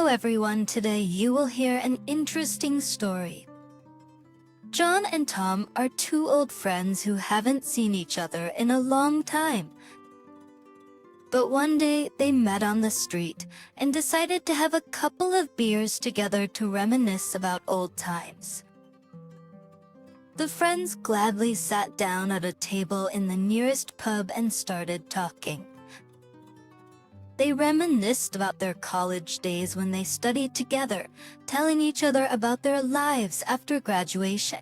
Hello everyone, today you will hear an interesting story. John and Tom are two old friends who haven't seen each other in a long time. But one day they met on the street and decided to have a couple of beers together to reminisce about old times. The friends gladly sat down at a table in the nearest pub and started talking. They reminisced about their college days when they studied together, telling each other about their lives after graduation.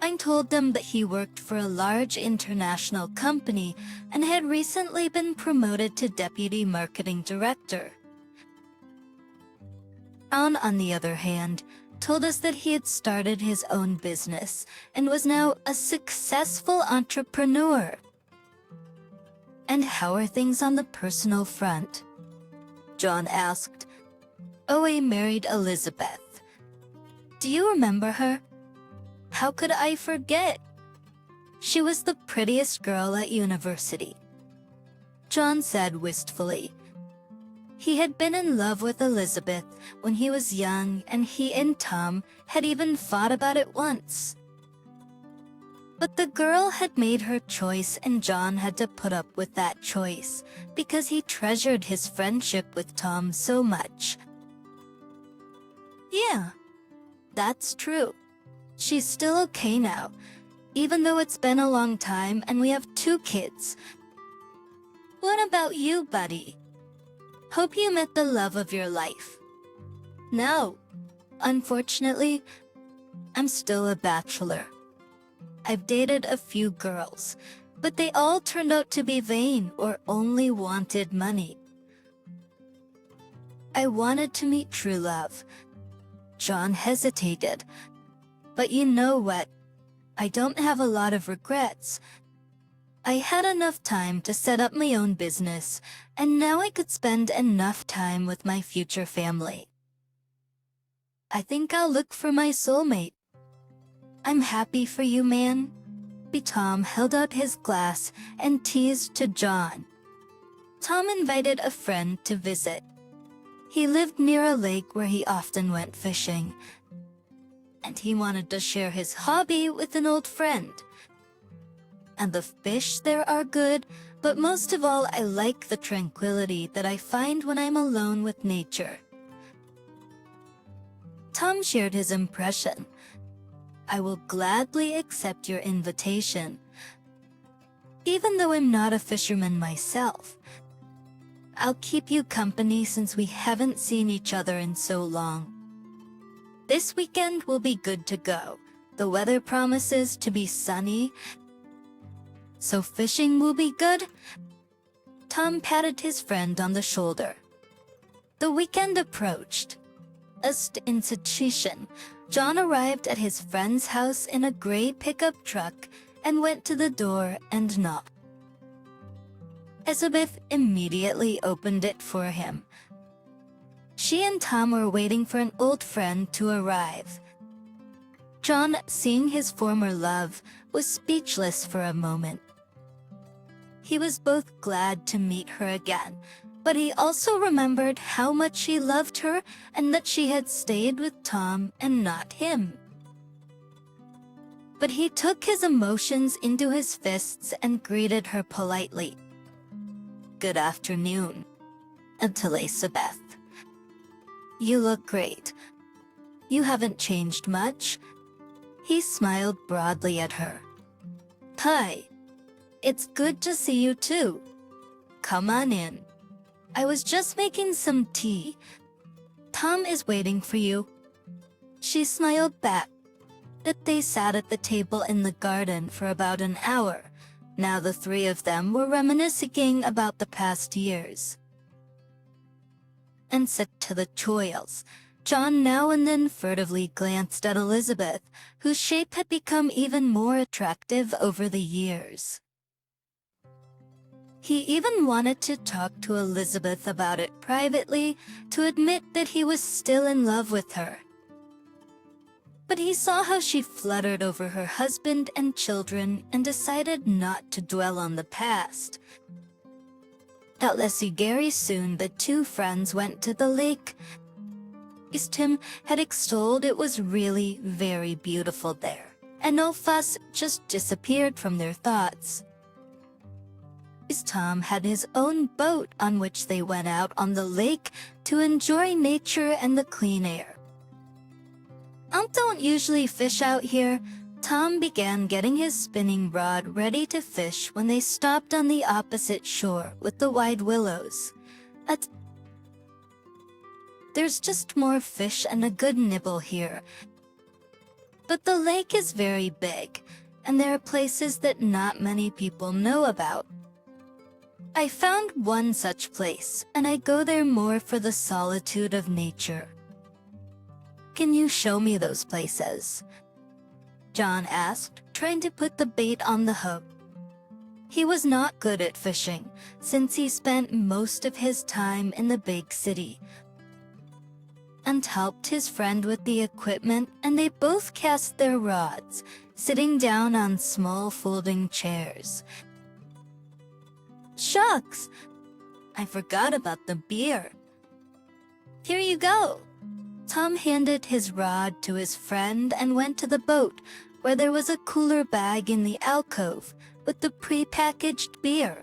I told them that he worked for a large international company and had recently been promoted to deputy marketing director. John, on the other hand, told us that he had started his own business and was now a successful entrepreneur. And how are things on the personal front? John asked. Owe married Elizabeth. Do you remember her? How could I forget? She was the prettiest girl at university. John said wistfully. He had been in love with Elizabeth when he was young, and he and Tom had even fought about it once. But the girl had made her choice and John had to put up with that choice because he treasured his friendship with Tom so much. Yeah, that's true. She's still okay now, even though it's been a long time and we have 2 kids. What about you, buddy? Hope you met the love of your life. No, unfortunately, I'm still a bachelor. I've dated a few girls, but they all turned out to be vain or only wanted money. I wanted to meet true love. John hesitated. But you know what? I don't have a lot of regrets. I had enough time to set up my own business, and now I could spend enough time with my future family. I think I'll look for my soulmate. I'm happy for you, man. Tom held out his glass and teased to John. Tom invited a friend to visit. He lived near a lake where he often went fishing, and he wanted to share his hobby with an old friend. And the fish there are good, but most of all I like the tranquility that I find when I'm alone with nature. Tom shared his impression. I will gladly accept your invitation. Even though I'm not a fisherman myself, I'll keep you company since we haven't seen each other in so long. This weekend will be good to go. The weather promises to be sunny, so fishing will be good. Tom patted his friend on the shoulder. The weekend approached. In situation, John arrived at his friend's house in a gray pickup truck and went to the door and knocked. Elizabeth immediately opened it for him. She and Tom were waiting for an old friend to arrive. John, seeing his former love, was speechless for a moment. He was both glad to meet her again, but he also remembered how much she loved her and that she had stayed with Tom and not him. But he took his emotions into his fists and greeted her politely. Good afternoon, Elizabeth. You look great. You haven't changed much. He smiled broadly at her. Hi. It's good to see you too. Come on in. I was just making some tea. Tom is waiting for you. She smiled back. That they sat at the table in the garden for about an hour. Now the 3 of them were reminiscing about the past years. And said to the toils. John now and then furtively glanced at Elizabeth, whose shape had become even more attractive over the years. He even wanted to talk to Elizabeth about it privately, to admit that he was still in love with her. But he saw how she fluttered over her husband and children and decided not to dwell on the past. Very soon the two friends went to the lake. As Tim had extolled, it was really very beautiful there, and no fuss just disappeared from their thoughts. As Tom had his own boat on which they went out on the lake to enjoy nature and the clean air. I don't usually fish out here. Tom began getting his spinning rod ready to fish when they stopped on the opposite shore with the wide willows. There's just more fish and a good nibble here. But the lake is very big, and there are places that not many people know about. I found one such place, and I go there more for the solitude of nature. Can you show me those places? John asked, trying to put the bait on the hook. He was not good at fishing, since he spent most of his time in the big city, and helped his friend with the equipment, and they both cast their rods, sitting down on small folding chairs. Shucks! I forgot about the beer. Here you go! Tom handed his rod to his friend and went to the boat, where there was a cooler bag in the alcove with the pre-packaged beer.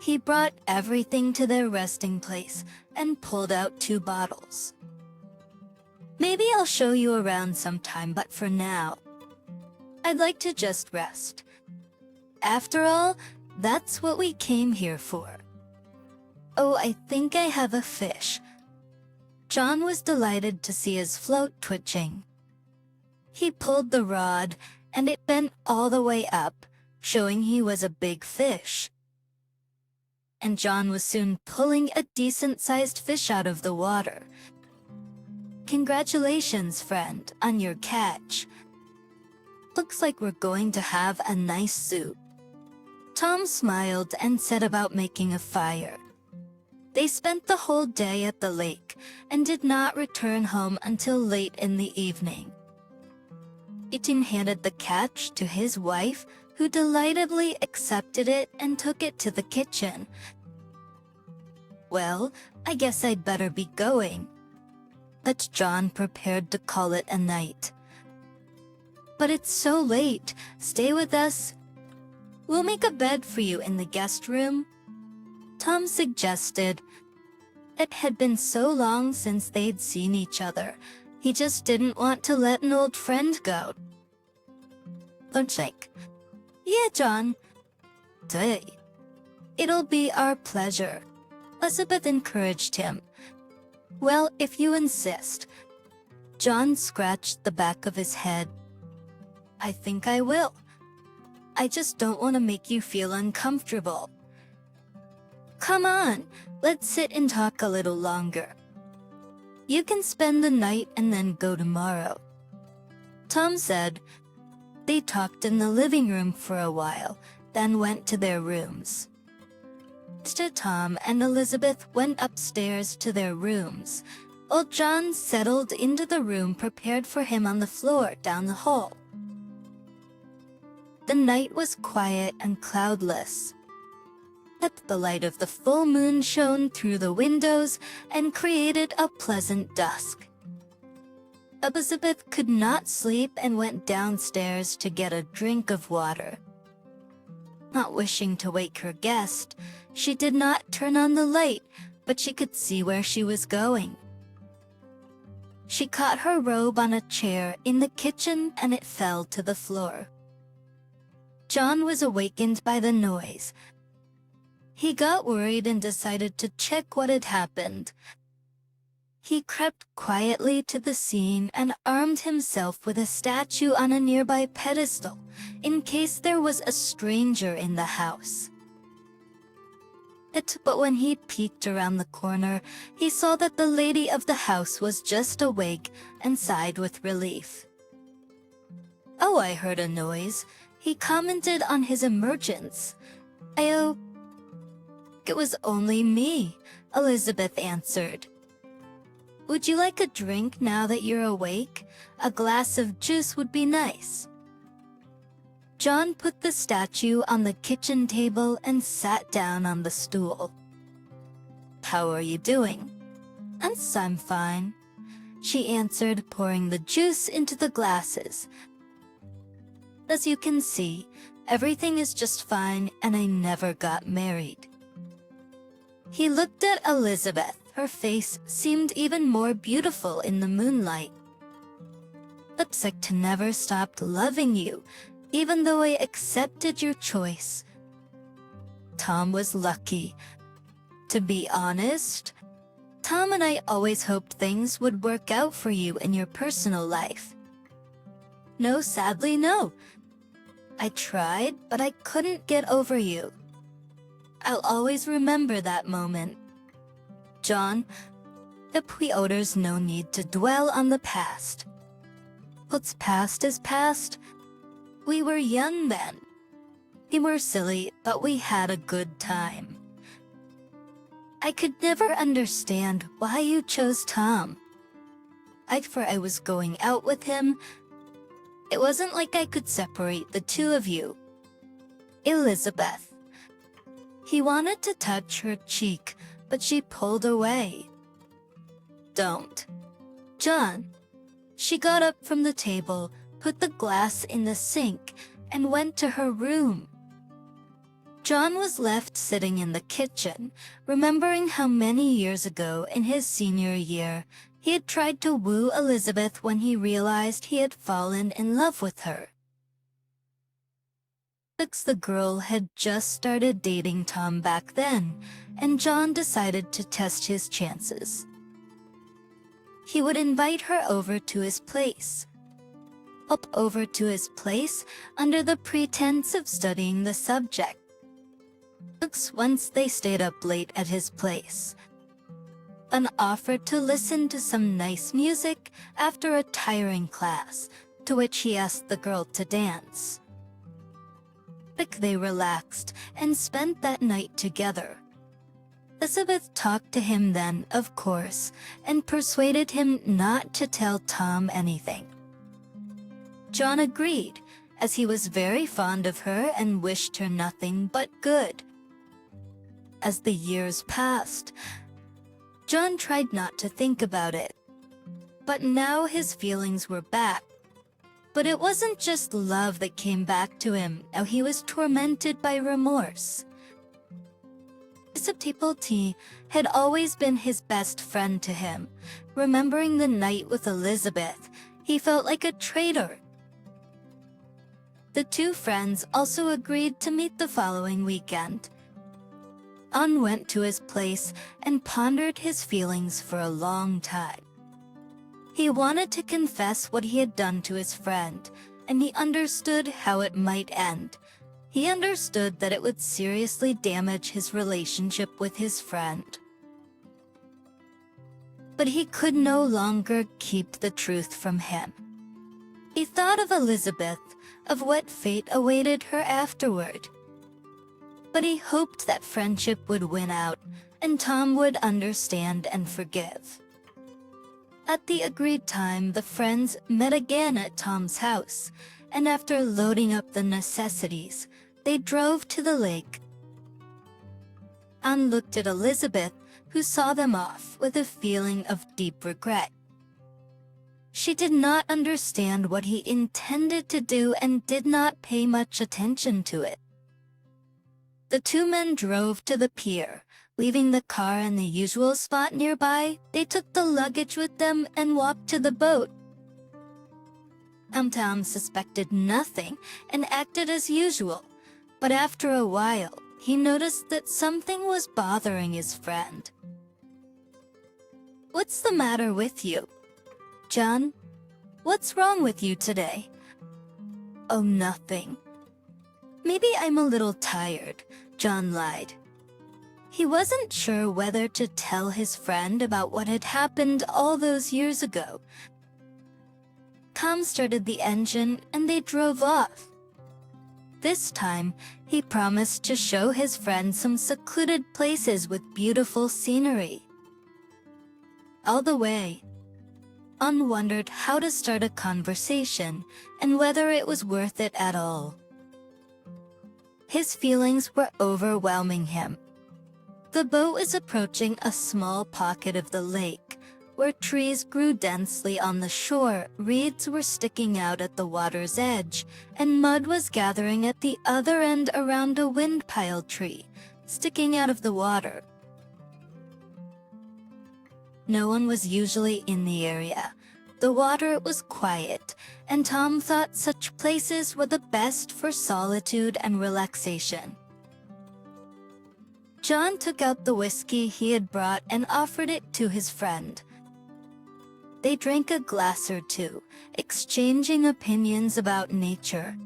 He brought everything to their resting place and pulled out 2 bottles. Maybe I'll show you around sometime, but for now, I'd like to just rest. After all, that's what we came here for. Oh, I think I have a fish. John was delighted to see his float twitching. He pulled the rod, and it bent all the way up, showing he was a big fish. And John was soon pulling a decent-sized fish out of the water. Congratulations, friend, on your catch. Looks like we're going to have a nice soup. Tom smiled and set about making a fire. They spent the whole day at the lake and did not return home until late in the evening. Tim handed the catch to his wife, who delightedly accepted it and took it to the kitchen. Well, I guess I'd better be going. But John prepared to call it a night. But it's so late. Stay with us. We'll make a bed for you in the guest room, Tom suggested. It had been so long since they'd seen each other. He just didn't want to let an old friend go. Looks like, yeah, John. It'll be our pleasure. Elizabeth encouraged him. Well, if you insist. John scratched the back of his head. I think I will. I just don't want to make you feel uncomfortable. Come on, let's sit and talk a little longer. You can spend the night and then go tomorrow, Tom said. They talked in the living room for a while, then went to their rooms. Tom and Elizabeth went upstairs to their rooms. Old John settled into the room prepared for him on the floor down the hall. The night was quiet and cloudless. The light of the full moon shone through the windows and created a pleasant dusk. Elizabeth could not sleep and went downstairs to get a drink of water. Not wishing to wake her guest, she did not turn on the light, but she could see where she was going. She caught her robe on a chair in the kitchen and it fell to the floor. John was awakened by the noise. He got worried and decided to check what had happened. He crept quietly to the scene and armed himself with a statue on a nearby pedestal, in case there was a stranger in the house. But when he peeked around the corner, he saw that the lady of the house was just awake and sighed with relief. Oh, I heard a noise. He commented on his emergence. It was only me, Elizabeth answered. Would you like a drink now that you're awake? A glass of juice would be nice. John put the statue on the kitchen table and sat down on the stool. "How are you doing?" I'm fine," she answered, pouring the juice into the glasses. "As you can see, everything is just fine, and I never got married." He looked at Elizabeth. Her face seemed even more beautiful in the moonlight. "Looks like I never stopped loving you, even though I accepted your choice." Tom was lucky. To be honest, Tom and I always hoped things would work out for you in your personal life. "No, sadly, no. I tried, but I couldn't get over you. I'll always remember that moment." John, the pre-orders no need to dwell on the past. What's past is past. We were young then. We were silly, but we had a good time. I could never understand why you chose Tom. I was going out with him. It wasn't like I could separate the two of you. Elizabeth. He wanted to touch her cheek, but she pulled away. "Don't." "John." She got up from the table, put the glass in the sink, and went to her room. John was left sitting in the kitchen, remembering how many years ago in his senior year, he had tried to woo Elizabeth when he realized he had fallen in love with her. The girl had just started dating Tom back then, and John decided to test his chances. He would invite her over to his place. Under the pretense of studying the subject. Once they stayed up late at his place. An offer to listen to some nice music after a tiring class, to which he asked the girl to dance. They relaxed and spent that night together. Elizabeth talked to him then, of course, and persuaded him not to tell Tom anything. John agreed, as he was very fond of her and wished her nothing but good. As the years passed, John tried not to think about it. But now his feelings were back. But it wasn't just love that came back to him. Now he was tormented by remorse. T had always been his best friend to him. Remembering the night with Elizabeth, he felt like a traitor. The two friends also agreed to meet the following weekend. An went to his place and pondered his feelings for a long time. He wanted to confess what he had done to his friend, and he understood how it might end. He understood that it would seriously damage his relationship with his friend. But he could no longer keep the truth from him. He thought of Elizabeth, of what fate awaited her afterward. But he hoped that friendship would win out, and Tom would understand and forgive. At the agreed time, the friends met again at Tom's house, and after loading up the necessities, they drove to the lake. An looked at Elizabeth, who saw them off with a feeling of deep regret. She did not understand what he intended to do and did not pay much attention to it. The two men drove to the pier. Leaving the car in the usual spot nearby, they took the luggage with them and walked to the boat. Tom suspected nothing and acted as usual, but after a while, he noticed that something was bothering his friend. "What's the matter with you?" "John, what's wrong with you today?" "Oh, nothing. Maybe I'm a little tired," John lied. He wasn't sure whether to tell his friend about what had happened all those years ago. Tom started the engine and they drove off. This time, he promised to show his friend some secluded places with beautiful scenery. All the way, An wondered how to start a conversation and whether it was worth it at all. His feelings were overwhelming him. The boat was approaching a small pocket of the lake, where trees grew densely on the shore, reeds were sticking out at the water's edge, and mud was gathering at the other end around a windpile tree, sticking out of the water. No one was usually in the area. The water was quiet, and Tom thought such places were the best for solitude and relaxation. John took out the whiskey he had brought and offered it to his friend. They drank a glass or two, exchanging opinions about nature.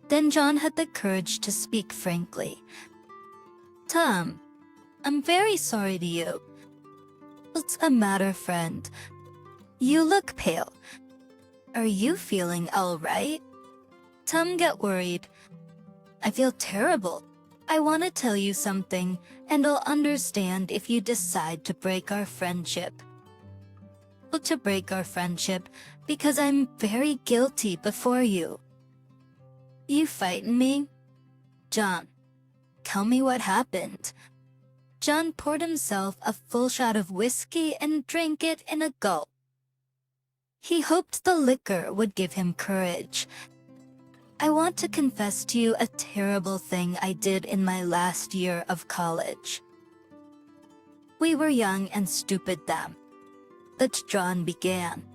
Then John had the courage to speak frankly. "Tom, I'm very sorry to you. What's the matter, friend? You look pale. Are you feeling all right?" Tom got worried. "I feel terrible. I want to tell you something, and I'll understand if you decide to break our friendship." "To break our friendship, because I'm very guilty before you." "You fighting me?" "John, tell me what happened." John poured himself a full shot of whiskey and drank it in a gulp. He hoped the liquor would give him courage. "I want to confess to you a terrible thing I did in my last year of college." "We were young and stupid then." That John began.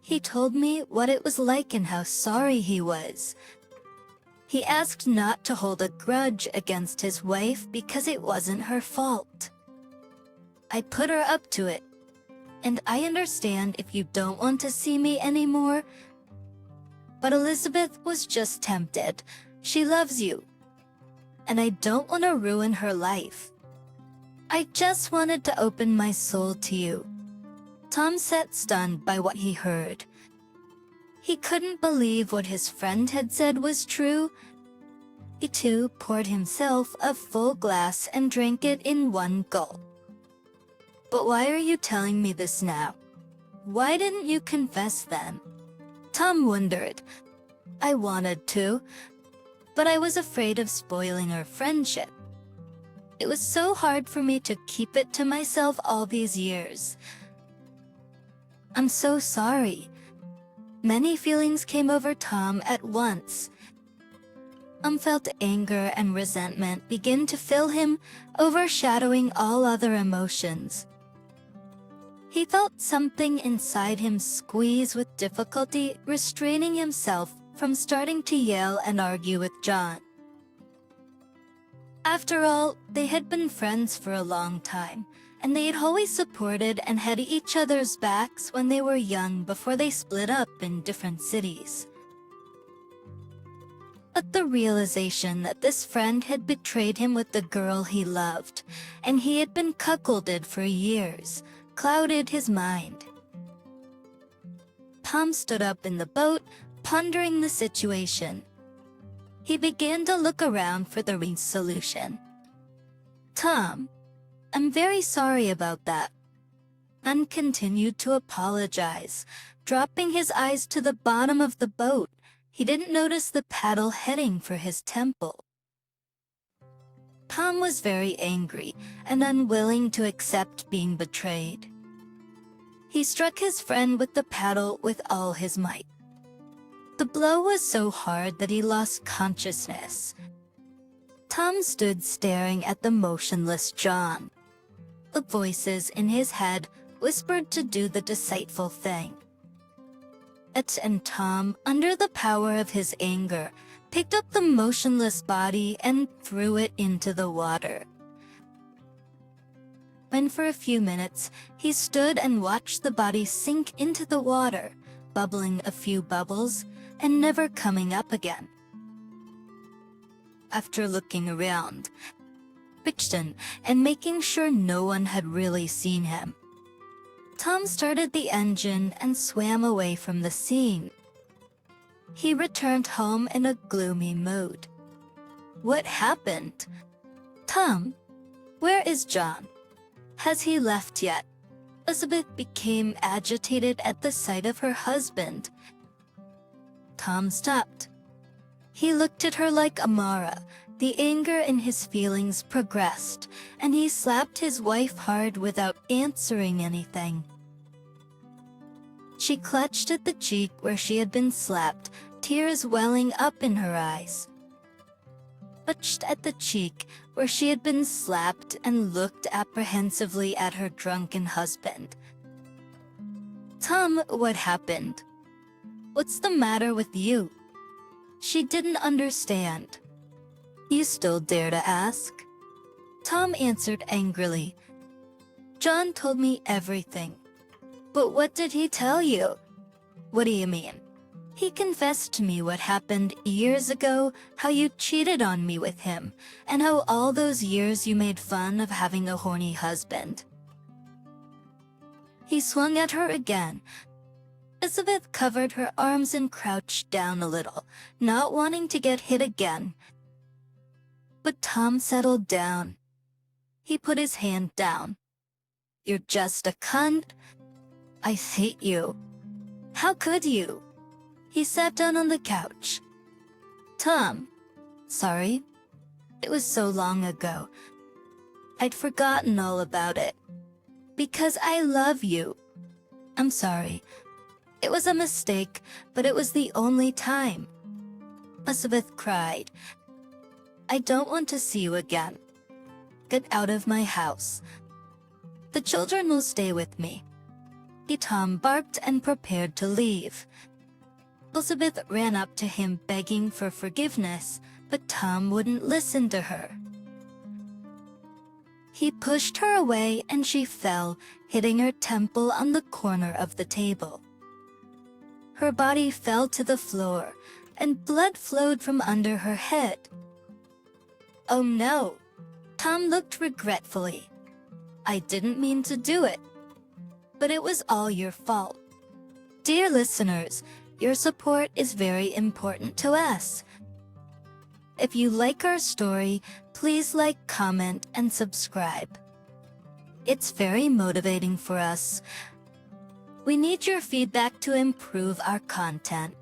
He told me what it was like and how sorry he was. He asked not to hold a grudge against his wife because it wasn't her fault. "I put her up to it, and I understand if you don't want to see me anymore. But Elizabeth was just tempted. She loves you, and I don't want to ruin her life. I just wanted to open my soul to you." Tom sat stunned by what he heard. He couldn't believe what his friend had said was true. He too poured himself a full glass and drank it in one gulp. "But why are you telling me this now? Why didn't you confess then?" Tom wondered. "I wanted to, but I was afraid of spoiling our friendship. It was so hard for me to keep it to myself all these years. I'm so sorry." Many feelings came over Tom at once. Felt anger and resentment begin to fill him, overshadowing all other emotions. He felt something inside him squeeze with difficulty, restraining himself from starting to yell and argue with John. After all, they had been friends for a long time, and they had always supported and had each other's backs when they were young before they split up in different cities. But the realization that this friend had betrayed him with the girl he loved, and he had been cuckolded for years, clouded his mind. Tom stood up in the boat, pondering the situation. He began to look around for the right solution. "Tom, I'm very sorry about that." And continued to apologize, dropping his eyes to the bottom of the boat. He didn't notice the paddle heading for his temple. Tom was very angry and unwilling to accept being betrayed. He struck his friend with the paddle with all his might. The blow was so hard that he lost consciousness. Tom stood staring at the motionless John. The voices in his head whispered to do the deceitful thing. And Tom, under the power of his anger, picked up the motionless body and threw it into the water. When for a few minutes, he stood and watched the body sink into the water, bubbling a few bubbles and never coming up again. After looking around, and making sure no one had really seen him, Tom started the engine and swam away from the scene. He returned home in a gloomy mood. What happened? "Tom, where is John? Has he left yet?" Elizabeth became agitated at the sight of her husband. Tom stopped. He looked at her like Amara. The anger in his feelings progressed, and he slapped his wife hard without answering anything. She clutched at the cheek where she had been slapped, tears welling up in her eyes. Clutched at the cheek where she had been slapped and looked apprehensively at her drunken husband. "Tom, what happened? What's the matter with you?" She didn't understand. "You still dare to ask?" Tom answered angrily. "John told me everything." "But what did he tell you?" "What do you mean?" "He confessed to me what happened years ago, how you cheated on me with him, and how all those years you made fun of having a horny husband." He swung at her again. Elizabeth covered her arms and crouched down a little, not wanting to get hit again. But Tom settled down. He put his hand down. "You're just a cunt. I hate you. How could you?" He sat down on the couch. "Tom, sorry. It was so long ago. I'd forgotten all about it. Because I love you. I'm sorry. It was a mistake, but it was the only time." Elizabeth cried. "I don't want to see you again. Get out of my house. The children will stay with me." Tom barked and prepared to leave. Elizabeth ran up to him begging for forgiveness, but Tom wouldn't listen to her. He pushed her away and she fell, hitting her temple on the corner of the table. Her body fell to the floor, and blood flowed from under her head. "Oh no!" Tom looked regretfully. "I didn't mean to do it. But it was all your fault." Dear listeners, your support is very important to us. If you like our story, please like, comment, and subscribe. It's very motivating for us. We need your feedback to improve our content.